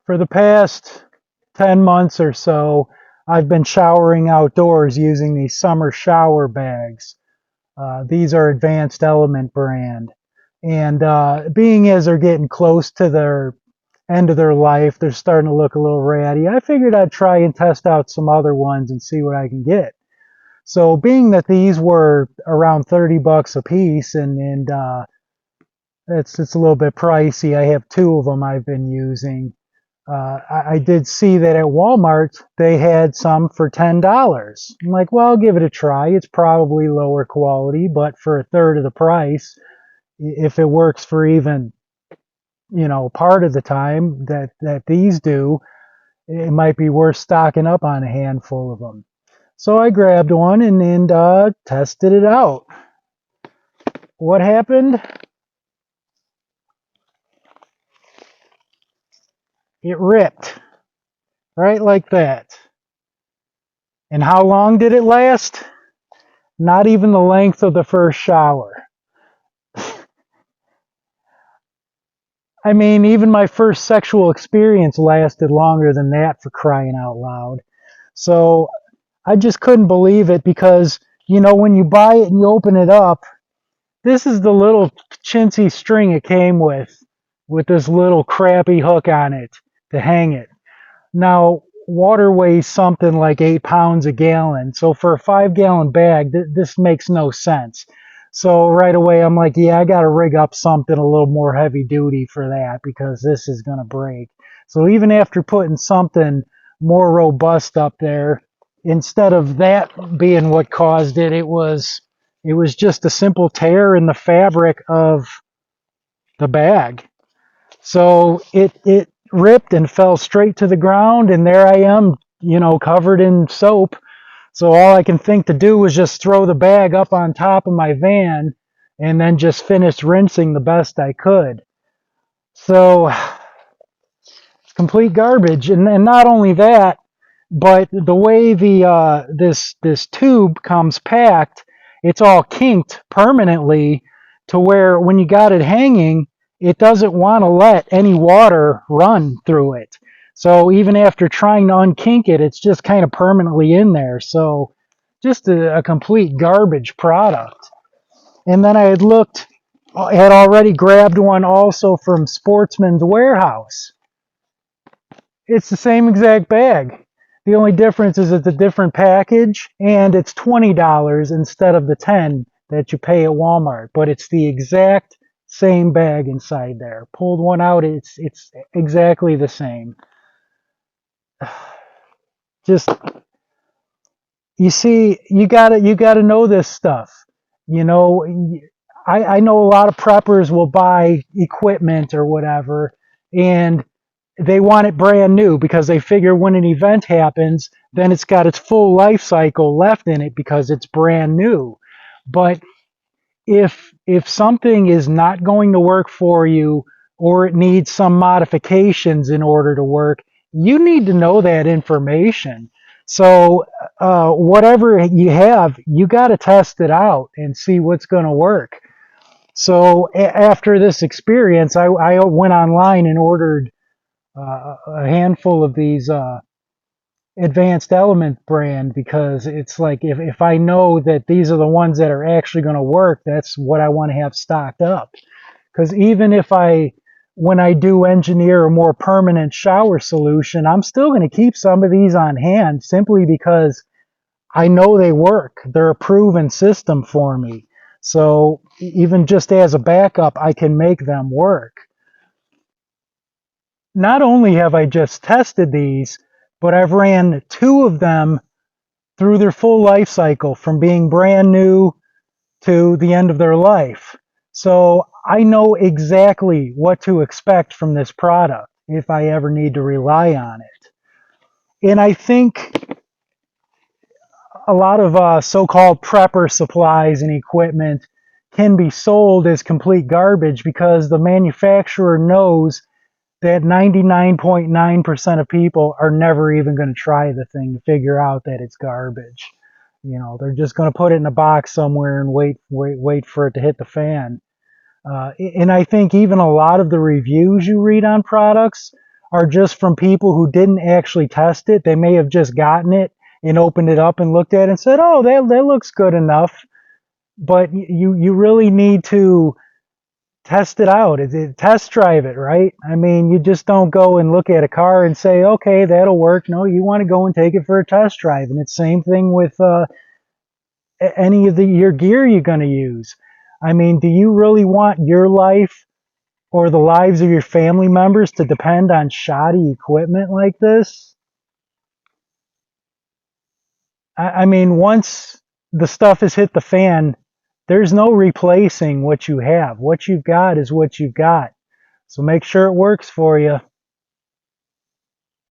For the past 10 months or so, I've been showering outdoors using these summer shower bags. These are Advanced Element brand. And being as they're getting close to their end of their life, they're starting to look a little ratty. I figured I'd try and test out some other ones and see what I can get. So being that these were around 30 bucks a piece and it's a little bit pricey, I have two of them I've been using. I did see that at Walmart they had some for $10. I'm like, well, I'll give it a try. It's probably lower quality, but for a third of the price, if it works for even part of the time that these do, it might be worth stocking up on a handful of them. So I grabbed one and tested it out. What happened? It ripped right like that. And how long did it last? Not even the length of the first shower. I mean, even my first sexual experience lasted longer than that, for crying out loud. So I just couldn't believe it because, when you buy it and you open it up, this is the little chintzy string it came with this little crappy hook on it to hang it. Now, water weighs something like 8 pounds a gallon. So for a 5-gallon bag, this makes no sense. So right away, I'm like, yeah, I got to rig up something a little more heavy duty for that because this is going to break. So even after putting something more robust up there, instead of that being what caused it, it was just a simple tear in the fabric of the bag. So it ripped and fell straight to the ground, and there I am, covered in soap. So all I can think to do was just throw the bag up on top of my van and then just finish rinsing the best I could. So complete garbage. And not only that, but the way this tube comes packed, it's all kinked permanently to where when you got it hanging, it doesn't want to let any water run through it. So even after trying to unkink it, it's just kind of permanently in there. So just a complete garbage product. And then I had already grabbed one also from Sportsman's Warehouse. It's the same exact bag. The only difference is it's a different package and it's $20 instead of the $10 that you pay at Walmart. But it's the exact same bag inside there. Pulled one out, it's exactly the same. Just, you see, you gotta know this stuff. I know a lot of preppers will buy equipment or whatever, and they want it brand new because they figure when an event happens, then it's got its full life cycle left in it because it's brand new. But if something is not going to work for you or it needs some modifications in order to work, you need to know that information. So whatever you have, you got to test it out and see what's going to work. So after this experience, I went online and ordered a handful of these Advanced Element brand because it's like if I know that these are the ones that are actually going to work, that's what I want to have stocked up. Because even when I do engineer a more permanent shower solution, I'm still going to keep some of these on hand simply because I know they work. They're a proven system for me. So even just as a backup, I can make them work. Not only have I just tested these, but I've ran two of them through their full life cycle from being brand new to the end of their life. So I know exactly what to expect from this product if I ever need to rely on it. And I think a lot of so-called prepper supplies and equipment can be sold as complete garbage because the manufacturer knows that 99.9% of people are never even going to try the thing to figure out that it's garbage. They're just going to put it in a box somewhere and wait for it to hit the fan. And I think even a lot of the reviews you read on products are just from people who didn't actually test it. They may have just gotten it and opened it up and looked at it and said, "Oh, that looks good enough." But you really need to test it out. Test drive it, right? I mean, you just don't go and look at a car and say, "Okay, that'll work." No, you want to go and take it for a test drive. And it's same thing with any of your gear you're going to use. I mean, do you really want your life or the lives of your family members to depend on shoddy equipment like this? I mean, once the stuff has hit the fan, there's no replacing what you have. What you've got is what you've got. So make sure it works for you.